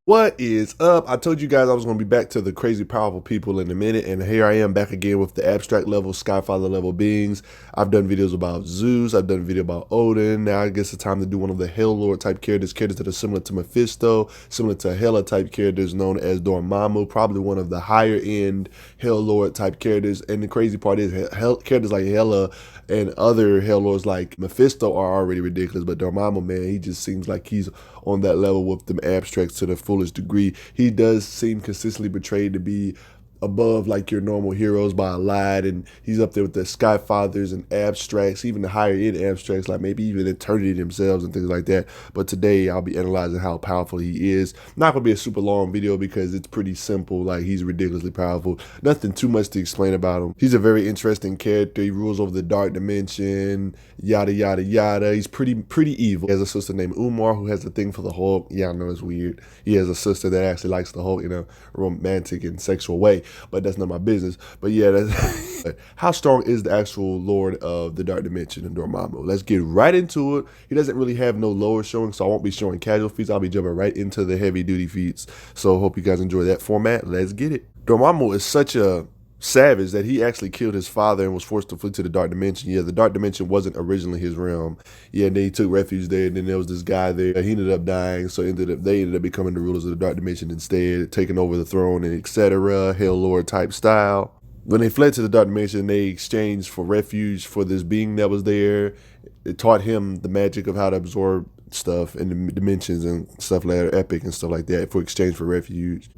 What is up? I told you guys I was going to be back to the crazy powerful people in a minute, and here I am back again with the abstract level, Skyfather level beings. I've done videos about Zeus, I've done a video about Odin. Now I guess it's time to do one of the Hell Lord type characters that are similar to Mephisto, similar to Hela type characters known as Dormammu, probably one of the higher end Hell Lord type characters. And the crazy part is characters like Hela and other Hell Lords like Mephisto are already ridiculous, but Dormammu, man, he just seems like he's on that level with them abstracts to the fullest degree. He does seem consistently portrayed to be above like your normal heroes by a lot, and he's up there with the Sky Fathers and abstracts, even the higher end abstracts, like maybe even Eternity themselves and things like that. But today I'll be analyzing how powerful he is. Not gonna be a super long video because it's pretty simple. Like, he's ridiculously powerful. Nothing too much to explain about him. He's a very interesting character. He rules over the dark dimension, yada yada yada. He's pretty evil. He has a sister named Umar who has a thing for the Hulk. Yeah, I know it's weird. He has a sister that actually likes the Hulk in a romantic and sexual way, but that's not my business. But yeah, that's how strong is the actual Lord of the Dark Dimension in Dormammu? Let's get right into it. He doesn't really have no lower showing, so I won't be showing casual feats. I'll be jumping right into the heavy duty feats. So hope you guys enjoy that format. Let's get it. Dormammu is such a savage that he actually killed his father and was forced to flee to the Dark Dimension. Yeah, the Dark Dimension wasn't originally his realm. Yeah, and then he took refuge there, and then there was this guy there. He ended up dying, so they ended up becoming the rulers of the Dark Dimension instead, taking over the throne and etc. Hell Lord type style. When they fled to the Dark Dimension, they exchanged for refuge for this being that was there. It taught him the magic of how to absorb stuff in the dimensions and stuff like epic and stuff like that for exchange for refuge.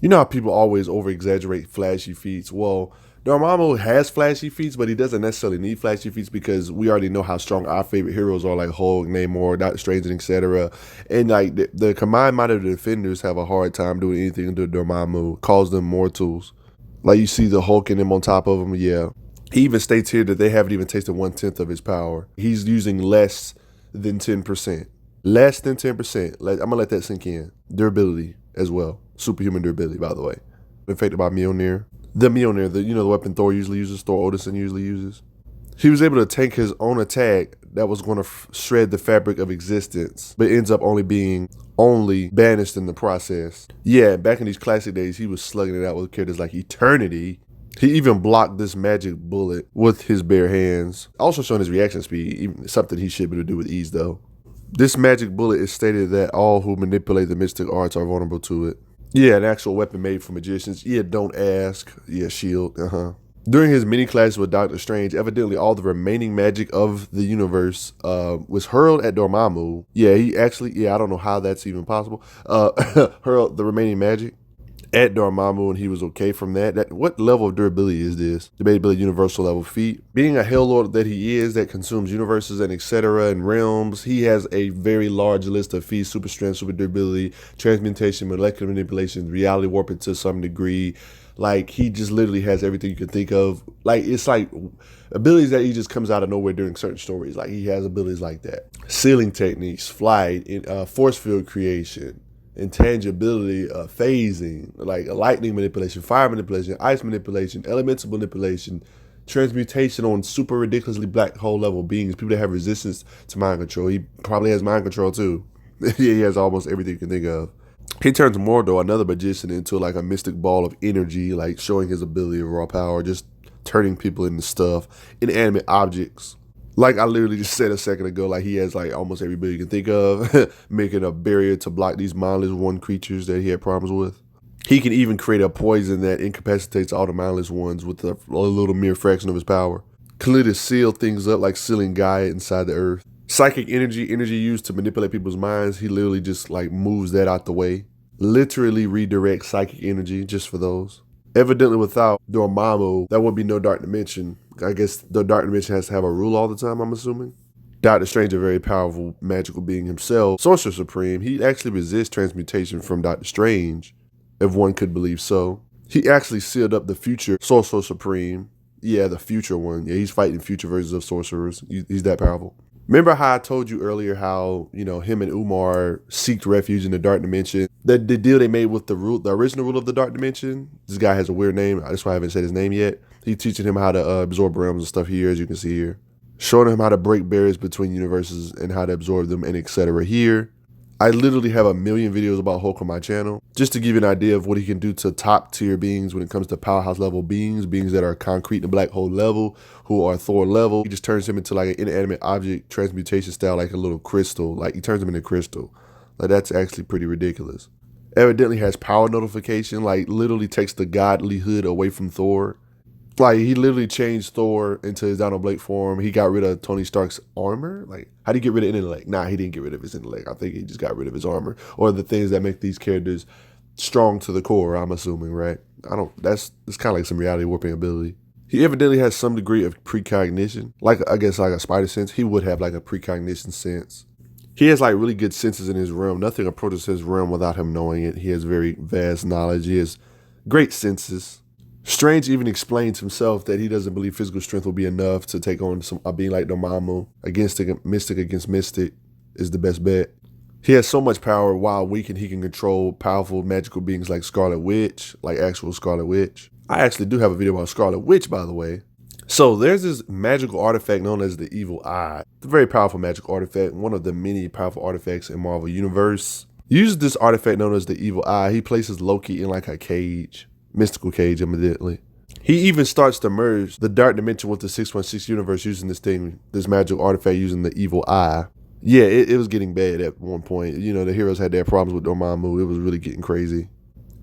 You know how people always over-exaggerate flashy feats? Well, Dormammu has flashy feats, but he doesn't necessarily need flashy feats because we already know how strong our favorite heroes are, like Hulk, Namor, Doctor Strange, and etc. And like the combined-minded defenders have a hard time doing anything to Dormammu, calls them mortals. Like, you see the Hulk and him on top of him, yeah. He even states here that they haven't even tasted 1/10 of his power. He's using less than 10%. Less than 10%. I'm gonna let that sink in. Durability as well. Superhuman durability, by the way. Affected by Mjolnir. The Mjolnir, the weapon Thor usually uses, Thor Odinson usually uses. He was able to tank his own attack that was going to shred the fabric of existence, but ends up only being banished in the process. Yeah, back in these classic days, he was slugging it out with characters like Eternity. He even blocked this magic bullet with his bare hands. Also showing his reaction speed, something he should be able to do with ease though. This magic bullet is stated that all who manipulate the mystic arts are vulnerable to it. Yeah, an actual weapon made for magicians. Yeah, don't ask. Yeah, shield. During his mini class with Doctor Strange, evidently all the remaining magic of the universe was hurled at Dormammu. Yeah, I don't know how that's even possible. Hurled the remaining magic at Dormammu, and he was okay from that. What level of durability is this? Debatably universal level feat. Being a Hell Lord that he is, that consumes universes and etc. and realms, he has a very large list of feats: super strength, super durability, transmutation, molecular manipulation, reality warping to some degree. Like, he just literally has everything you can think of. Like, it's like abilities that he just comes out of nowhere during certain stories. Like, he has abilities like that. Sealing techniques, flight, force field creation, intangibility, phasing, like lightning manipulation, fire manipulation, ice manipulation, elemental manipulation, transmutation on super ridiculously black hole level beings, people that have resistance to mind control. He probably has mind control too. Yeah, he has almost everything you can think of. He turns Mordor, another magician, into like a mystic ball of energy, like showing his ability of raw power, just turning people into stuff, inanimate objects. Like I literally just said a second ago, like he has like almost everybody you can think of, making a barrier to block these mindless one creatures that he had problems with. He can even create a poison that incapacitates all the mindless ones with a little mere fraction of his power. Clearly to seal things up, like sealing Gaia inside the earth. Psychic energy used to manipulate people's minds, he literally just like moves that out the way. Literally redirects psychic energy just for those. Evidently without Dormammu, there would be no Dark Dimension. I guess the Dark Dimension has to have a rule all the time, I'm assuming. Doctor Strange, a very powerful magical being himself. Sorcerer Supreme, he actually resists transmutation from Doctor Strange, if one could believe so. He actually sealed up the future Sorcerer Supreme. Yeah, the future one. Yeah, he's fighting future versions of sorcerers. He's that powerful. Remember how I told you earlier how, him and Umar seeked refuge in the Dark Dimension? The deal they made with the original rule of the Dark Dimension? This guy has a weird name. That's why I haven't said his name yet. He's teaching him how to absorb realms and stuff here, as you can see here. Showing him how to break barriers between universes and how to absorb them and etc. here. I literally have a million videos about Hulk on my channel, just to give you an idea of what he can do to top tier beings when it comes to powerhouse level beings that are concrete and black hole level, who are Thor level. He just turns him into like an inanimate object transmutation style, like a little crystal. Like he turns him into crystal. Like that's actually pretty ridiculous. Evidently has power notification, like literally takes the godlyhood away from Thor. Like he literally changed Thor into his Donald Blake form. He got rid of Tony Stark's armor. Like, how do you get rid of intellect? Nah, he didn't get rid of his intellect. I think he just got rid of his armor, or the things that make these characters strong to the core. I'm assuming, right? That's kind of like some reality warping ability. He evidently has some degree of precognition, like I guess like a spider sense. He would have like a precognition sense. He has like really good senses in his realm. Nothing approaches his realm without him knowing it. He has very vast knowledge. He has great senses. Strange even explains himself that he doesn't believe physical strength will be enough to take on a being like Dormammu. Mystic against Mystic is the best bet. He has so much power, while weakened, he can control powerful magical beings like Scarlet Witch, like actual Scarlet Witch. I actually do have a video about Scarlet Witch, by the way. So there's this magical artifact known as the Evil Eye. It's a very powerful magical artifact, one of the many powerful artifacts in Marvel Universe. He uses this artifact known as the Evil Eye. He places Loki in like a cage. Mystical cage immediately. He even starts to merge the dark dimension with the 616 universe using this magical artifact using the Evil Eye. Yeah, it was getting bad at one point. You know, the heroes had their problems with Dormammu. It was really getting crazy.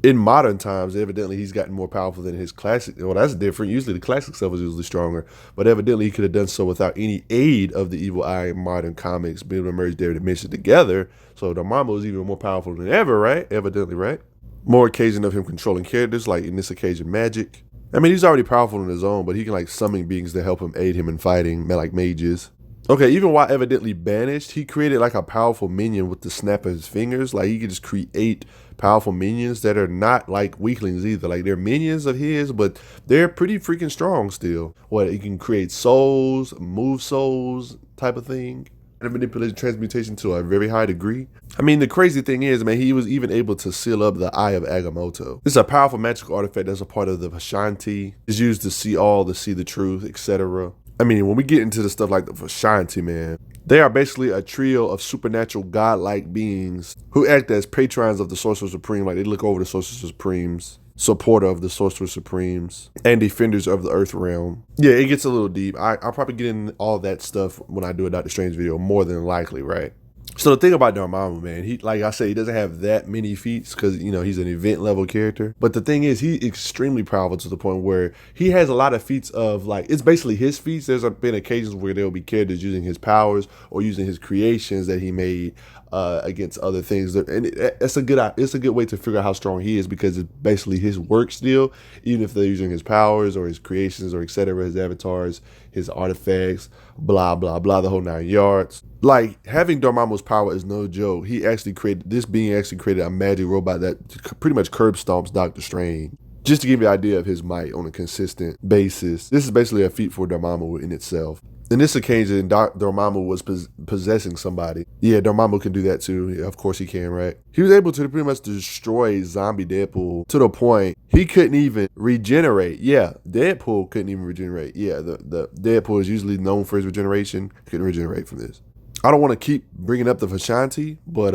In modern times, evidently he's gotten more powerful than his classic. Well, that's different. Usually the classic stuff was usually stronger, but evidently he could have done so without any aid of the Evil Eye in modern comics, being able to merge their dimensions together. So Dormammu is even more powerful than ever, right? Evidently, right? More occasion of him controlling characters, like in this occasion, magic. I mean, he's already powerful on his own, but he can like summon beings to help him, aid him in fighting, like mages. Okay, even while evidently banished, he created like a powerful minion with the snap of his fingers. Like he could just create powerful minions that are not like weaklings either. Like they're minions of his, but they're pretty freaking strong still. What, he can create souls, move souls type of thing. And manipulation transmutation to a very high degree. I mean, the crazy thing is, man, he was even able to seal up the Eye of Agamotto. This is a powerful magical artifact that's a part of the Vashanti. It's used to see all, to see the truth, etc. I mean, when we get into the stuff like the Vashanti, man, they are basically a trio of supernatural godlike beings who act as patrons of the Sorcerer Supreme. Like they look over the Sorcerer Supremes, supporter of the Sorcerer Supremes, and defenders of the Earth Realm. Yeah, it gets a little deep. I'll probably get in all that stuff when I do a Doctor Strange video, more than likely, right? So the thing about Dormammu, man, he, like I said, he doesn't have that many feats because, you know, he's an event level character. But the thing is, he's extremely powerful to the point where he has a lot of feats of like, it's basically his feats. There's been occasions where there'll be characters using his powers or using his creations that he made against other things. And it's a good way to figure out how strong he is, because it's basically his work still, even if they're using his powers or his creations or etc., his avatars, his artifacts, blah, blah, blah, the whole 9 yards. Like, having Dormammu's power is no joke. This being actually created a magic robot that pretty much curb stomps Doctor Strange. Just to give you an idea of his might on a consistent basis. This is basically a feat for Dormammu in itself. In this occasion, Dormammu was possessing somebody. Yeah, Dormammu can do that too. Yeah, of course he can, right? He was able to pretty much destroy zombie Deadpool to the point he couldn't even regenerate. Yeah, Deadpool couldn't even regenerate. Yeah, the Deadpool is usually known for his regeneration. Couldn't regenerate from this. I don't want to keep bringing up the Vashanti, but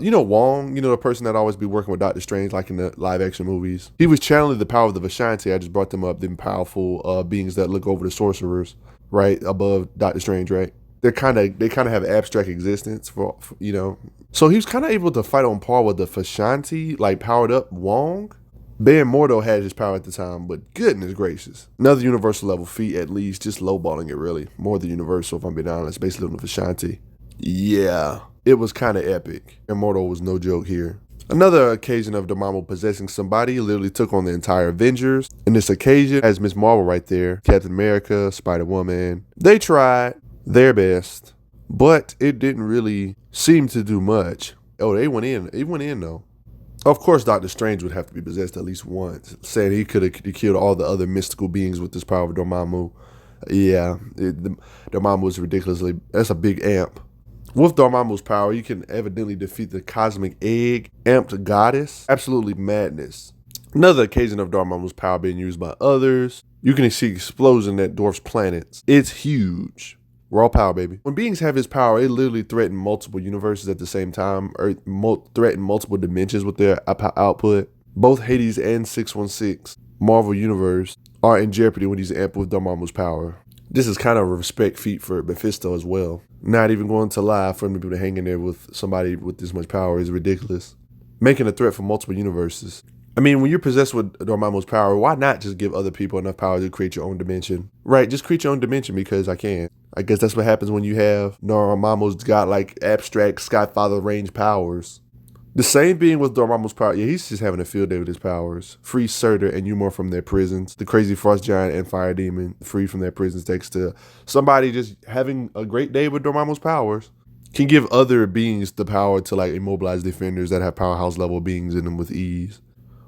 you know Wong, you know, the person that always be working with Doctor Strange, like in the live action movies. He was channeling the power of the Vashanti. I just brought them up, them powerful beings that look over the sorcerers, right, above Doctor Strange, right? They kind of have abstract existence for you know. So he was kind of able to fight on par with the Vashanti, like powered up Wong. Baron Mordo had his power at the time, but goodness gracious. Another universal level feat, at least, just lowballing it really. More than universal, if I'm being honest, basically on the Vashanti. Yeah, it was kind of epic. And Mordo was no joke here. Another occasion of Dormammu possessing somebody literally took on the entire Avengers. In this occasion, as Miss Marvel right there, Captain America, Spider-Woman, they tried their best, but it didn't really seem to do much. Oh, they went in. It went in though. Of course, Doctor Strange would have to be possessed at least once, saying he could have killed all the other mystical beings with this power of Dormammu. Yeah, Dormammu was ridiculously, that's a big amp. With Dormammu's power, you can evidently defeat the cosmic egg, amped goddess. Absolutely madness. Another occasion of Dormammu's power being used by others. You can see explosion that dwarfs planets. It's huge. Raw power, baby. When beings have his power, they literally threaten multiple universes at the same time, or threaten multiple dimensions with their output. Both Hades and 616 Marvel Universe are in jeopardy when he's amped with Dormammu's power. This is kind of a respect feat for Mephisto as well. Not even going to lie, for him to be able to hang in there with somebody with this much power is ridiculous. Making a threat for multiple universes. I mean, when you're possessed with Dormammu's power, why not just give other people enough power to create your own dimension? Right, just create your own dimension because I can. I guess that's what happens when you have Dormammu's got like abstract Skyfather range powers. The same being with Dormammu's power. Yeah, he's just having a field day with his powers. Free Surtur and Umar from their prisons. The crazy Frost Giant and Fire Demon free from their prisons thanks to somebody just having a great day with Dormammu's powers. Can give other beings the power to like immobilize defenders that have powerhouse level beings in them with ease.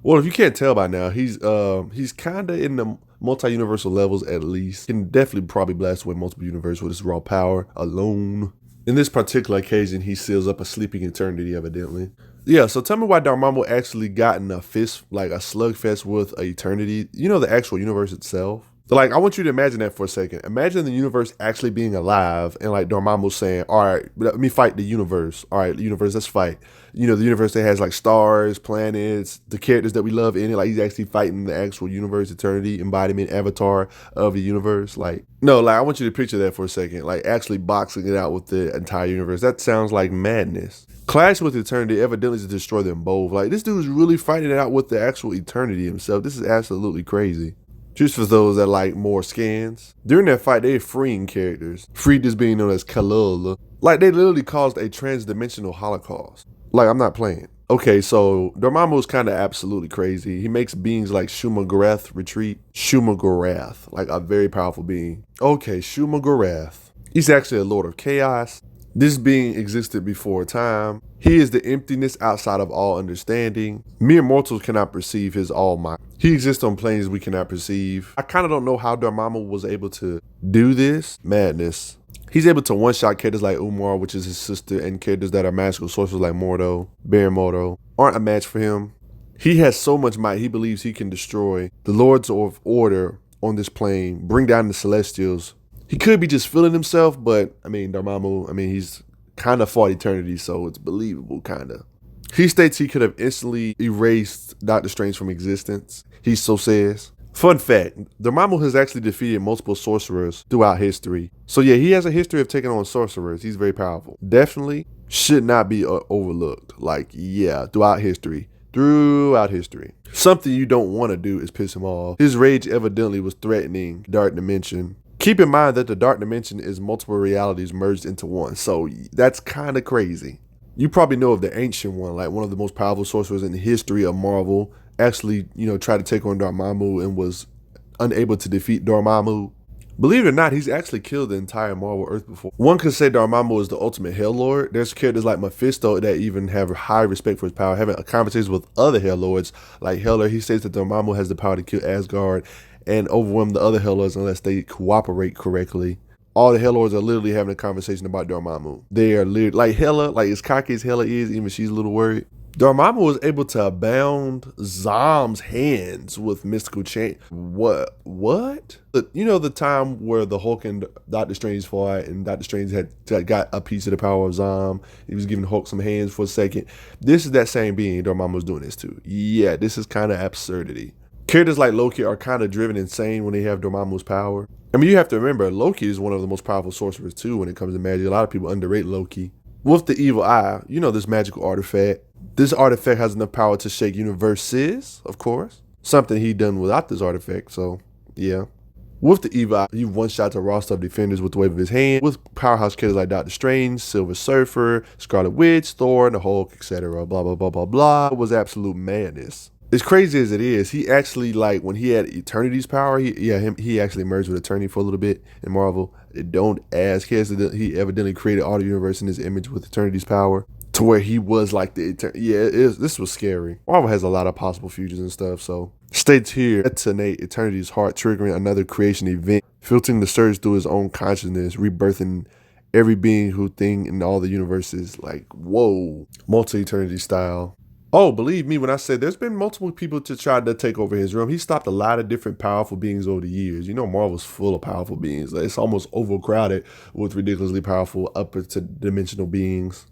Well, if you can't tell by now, he's kind of in the multi-universal levels at least. Can definitely probably blast away multiple universes with his raw power alone. In this particular occasion, he seals up a sleeping eternity, evidently. Yeah, so tell me why Dormammu actually got in a fist, like a slugfest with eternity. You know, the actual universe itself. So like, I want you to imagine that for a second. Imagine the universe actually being alive and like Dormammu saying, all right, let me fight the universe. All right, universe, let's fight. You know, the universe that has like stars, planets, the characters that we love in it. Like he's actually fighting the actual universe, eternity, embodiment, avatar of the universe. Like, no, like I want you to picture that for a second. Like actually boxing it out with the entire universe. That sounds like madness. Clash with eternity evidently to destroy them both. Like this dude is really fighting it out with the actual eternity himself. This is absolutely crazy. Just for those that like more scans. During that fight, they're freeing characters. Freed is being known as Kalula. Like they literally caused a trans-dimensional holocaust. Like I'm not playing. Okay, so Dormammu is kind of absolutely crazy. He makes beings like Shuma-Gorath retreat. Shuma-Gorath, like a very powerful being. Okay, Shuma-Gorath. He's actually a lord of chaos. This being existed before time. He is the emptiness outside of all understanding. Mere mortals cannot perceive his all might. He exists on planes we cannot perceive. I kind of don't know how Dormammu was able to do this. Madness. He's able to one-shot characters like Umar, which is his sister, and characters that are magical sorcerers like Mordo, Baron Mordo, aren't a match for him. He has so much might, he believes he can destroy the Lords of Order on this plane, bring down the Celestials. He could be just feeling himself, but, I mean, Dormammu, he's kind of fought eternity, so it's believable, kind of. He states he could have instantly erased Doctor Strange from existence. He so says. Fun fact, Dormammu has actually defeated multiple sorcerers throughout history. So yeah, he has a history of taking on sorcerers. He's very powerful. Definitely should not be overlooked. Like, yeah, throughout history. Something you don't want to do is piss him off. His rage evidently was threatening Dark Dimension. Keep in mind that the Dark Dimension is multiple realities merged into one. So that's kind of crazy. You probably know of the Ancient One, like one of the most powerful sorcerers in the history of Marvel. Actually, tried to take on Dormammu and was unable to defeat Dormammu. Believe it or not, he's actually killed the entire Marvel Earth before. One could say Dormammu is the ultimate Hell Lord. There's characters like Mephisto that even have high respect for his power, having conversations with other Hell Lords. Like Heller, he says that Dormammu has the power to kill Asgard and overwhelm the other Hell Lords unless they cooperate correctly. All the Hell Lords are literally having a conversation about Dormammu. They are literally, like Hela, like as cocky as Hela is, even she's a little worried. Dormammu was able to bound Zom's hands with mystical chain. What? You know the time where the Hulk and Doctor Strange fought and Doctor Strange had got a piece of the power of Zom. He was giving Hulk some hands for a second. This is that same being Dormammu was doing this to. Yeah, this is kind of absurdity. Characters like Loki are kind of driven insane when they have Dormammu's power. You have to remember, Loki is one of the most powerful sorcerers too when it comes to magic. A lot of people underrate Loki. With the evil eye, this magical artifact. This artifact has enough power to shake universes, of course. Something he done without this artifact, so yeah. With the evil eye, he one-shot to roster of defenders with the wave of his hand. With powerhouse characters like Doctor Strange, Silver Surfer, Scarlet Witch, Thor, the Hulk, etc. Blah, blah, blah, blah, blah. It was absolute madness. As crazy as it is, he actually, like, when he had Eternity's power, he actually merged with Eternity for a little bit in Marvel. Don't ask. He evidently created all the universe in his image with Eternity's power to where he was like the Eternity. Yeah, this was scary. Marvel has a lot of possible futures and stuff, so. States here, detonate Eternity's heart, triggering another creation event, filtering the surge through his own consciousness, rebirthing every being who thing in all the universes. Like, whoa. Multi-Eternity style. Oh, believe me when I say there's been multiple people to try to take over his realm. He stopped a lot of different powerful beings over the years. You know, Marvel's full of powerful beings. It's almost overcrowded with ridiculously powerful upper to dimensional beings.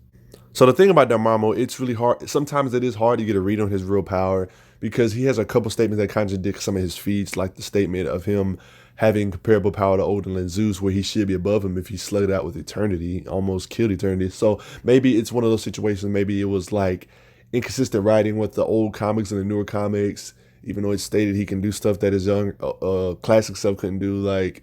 So the thing about Dormammu, it's really hard. Sometimes it is hard to get a read on his real power because he has a couple statements that contradict some of his feats, like the statement of him having comparable power to Odin and Zeus, where he should be above him if he slugged it out with eternity, almost killed eternity. So maybe it's one of those situations. Maybe it was like inconsistent writing with the old comics and the newer comics. Even though it stated he can do stuff that his young classic stuff couldn't do, like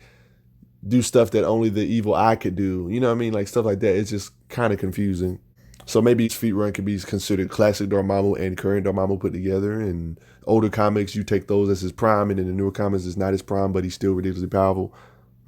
do stuff that only the evil eye could do. You know what I mean? Like stuff like that. It's just kind of confusing. So maybe each feat run could be considered classic Dormammu and current Dormammu put together. And older comics, you take those as his prime, and in the newer comics, it's not his prime, but he's still ridiculously powerful.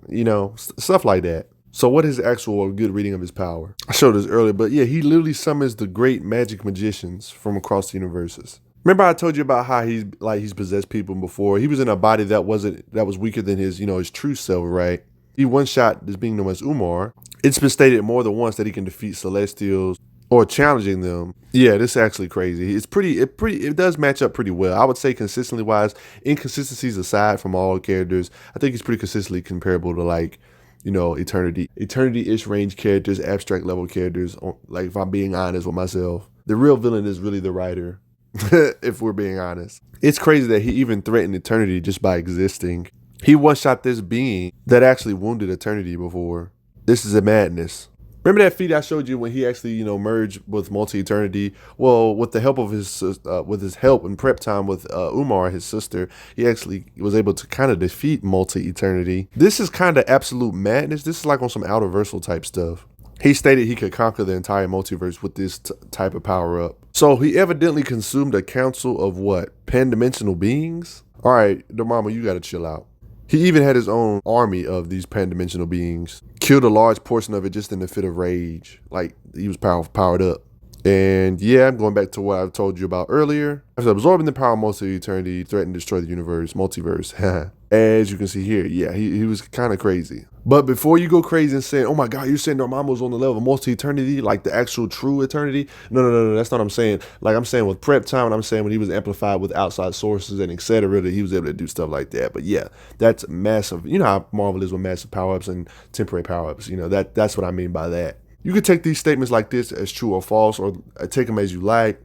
You know, stuff like that. So what is actual good reading of his power? I showed this earlier, but yeah, he literally summons the great magic magicians from across the universes. Remember I told you about how he's possessed people before. He was in a body that was weaker than his, his true self, right? He one shot this being known as Umar. It's been stated more than once that he can defeat Celestials or challenging them. Yeah, this is actually crazy. It does match up pretty well. I would say consistently wise, inconsistencies aside from all characters, I think he's pretty consistently comparable to like, eternity-ish range characters, abstract level characters. Like if I'm being honest with myself, the real villain is really the writer. If we're being honest, it's crazy that he even threatened eternity just by existing. He one-shot this being that actually wounded eternity before. This is a madness. Remember that feat I showed you when he actually, merged with Multi-Eternity? Well, with the help of with his help and prep time with Umar, his sister, he actually was able to kind of defeat Multi-Eternity. This is kind of absolute madness. This is like on some outer-versal type stuff. He stated he could conquer the entire multiverse with this type of power-up. So he evidently consumed a council of what? Pan-dimensional beings? All right, Dormammu, you gotta chill out. He even had his own army of these pan-dimensional beings. Killed a large portion of it just in a fit of rage. Like, he was powered up. And yeah, I'm going back to what I told you about earlier. After absorbing the power of multi-eternity, threatened to destroy the multiverse. As you can see here, yeah, he was kind of crazy. But before you go crazy and saying, oh my God, you're saying Dormammu's on the level of multi-eternity, like the actual true eternity? No, that's not what I'm saying. Like I'm saying with prep time, and I'm saying when he was amplified with outside sources and etc., that he was able to do stuff like that. But yeah, that's massive. You know how Marvel is with massive power-ups and temporary power-ups. That's what I mean by that. You could take these statements like this as true or false, or take them as you like.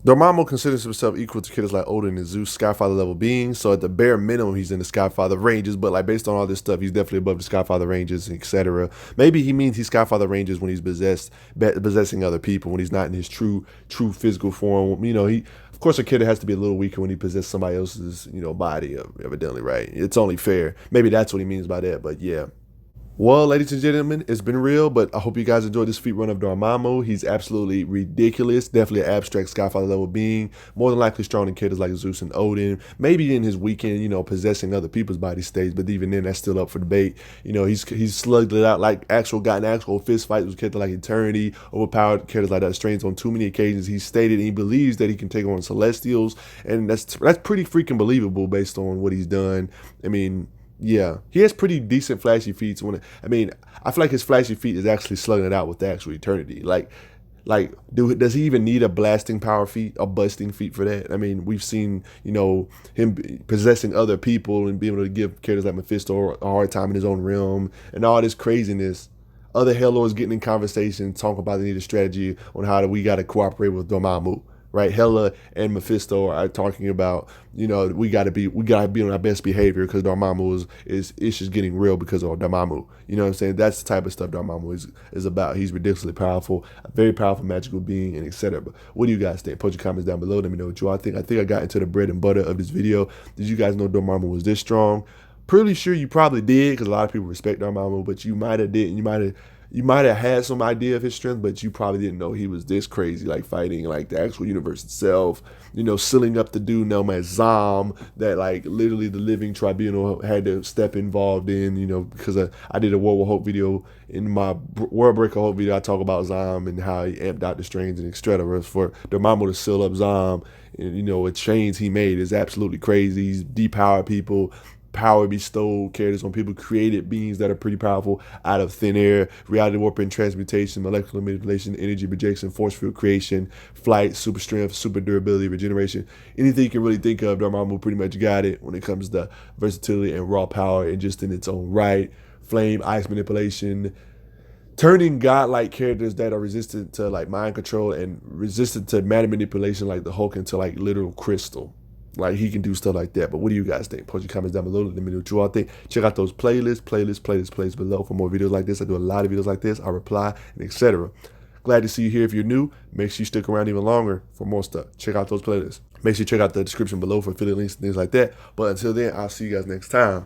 Dormammu considers himself equal to characters like Odin and Zeus, Skyfather level beings. So at the bare minimum, he's in the Skyfather ranges. But like based on all this stuff, he's definitely above the Skyfather ranges, etc. Maybe he means he's Skyfather ranges when he's possessing other people, when he's not in his true physical form. Of course, a kid has to be a little weaker when he possesses somebody else's, body. Evidently, right? It's only fair. Maybe that's what he means by that. But yeah. Well, ladies and gentlemen, it's been real, but I hope you guys enjoyed this feat run of Dormammu. He's absolutely ridiculous. Definitely an abstract Skyfather level being. More than likely strong in characters like Zeus and Odin. Maybe in his weekend, possessing other people's body states, but even then, that's still up for debate. He's slugged it out like gotten actual fist fights with characters like Eternity, overpowered characters like that Strange on too many occasions. He stated he believes that he can take on Celestials, and that's pretty freaking believable based on what he's done. I mean, yeah, he has pretty decent flashy feats. I feel like his flashy feat is actually slugging it out with the actual Eternity. Does he even need a blasting power feat, a busting feat for that? I mean, we've seen, him possessing other people and being able to give characters like Mephisto a hard time in his own realm and all this craziness. Other Hell Lords getting in conversation, talking about they need a strategy on how we got to cooperate with Dormammu. Right, Hela and Mephisto are talking about, we gotta be on our best behavior because Dormammu is just getting real because of Dormammu. You know what I'm saying? That's the type of stuff Dormammu is about. He's ridiculously powerful, a very powerful magical being, and etc. But what do you guys think? Put your comments down below. Let me know what you all think. I think I got into the bread and butter of this video. Did you guys know Dormammu was this strong? Pretty sure you probably did because a lot of people respect Dormammu, but you might have didn't. You might have had some idea of his strength, but you probably didn't know he was this crazy, like fighting like the actual universe itself, sealing up the dude known as Zom, that like literally the living tribunal had to step involved in, because I did a World War Hope video. In my World Breaker Hope video, I talk about Zom and how he amped out the Strange and etc. For Dormammu to seal up Zom, and, with chains he made is absolutely crazy. He's depowered people. power bestowed characters on people, created beings that are pretty powerful out of thin air, reality warping, transmutation, molecular manipulation, energy projection, force field creation, flight, super strength, super durability, regeneration. Anything you can really think of, Dormammu pretty much got it when it comes to versatility and raw power and just in its own right. Flame, ice manipulation, turning godlike characters that are resistant to like mind control and resistant to matter manipulation like the Hulk into like literal crystal. Like he can do stuff like that. But what do you guys think? Post your comments down below. Let me know what you all think. Check out those playlists below for more videos like this. I do a lot of videos like this. I reply and etc. Glad to see you here. If you're new, make sure you stick around even longer for more stuff. Check out those playlists. Make sure you check out the description below for affiliate links and things like that. But until then, I'll see you guys next time.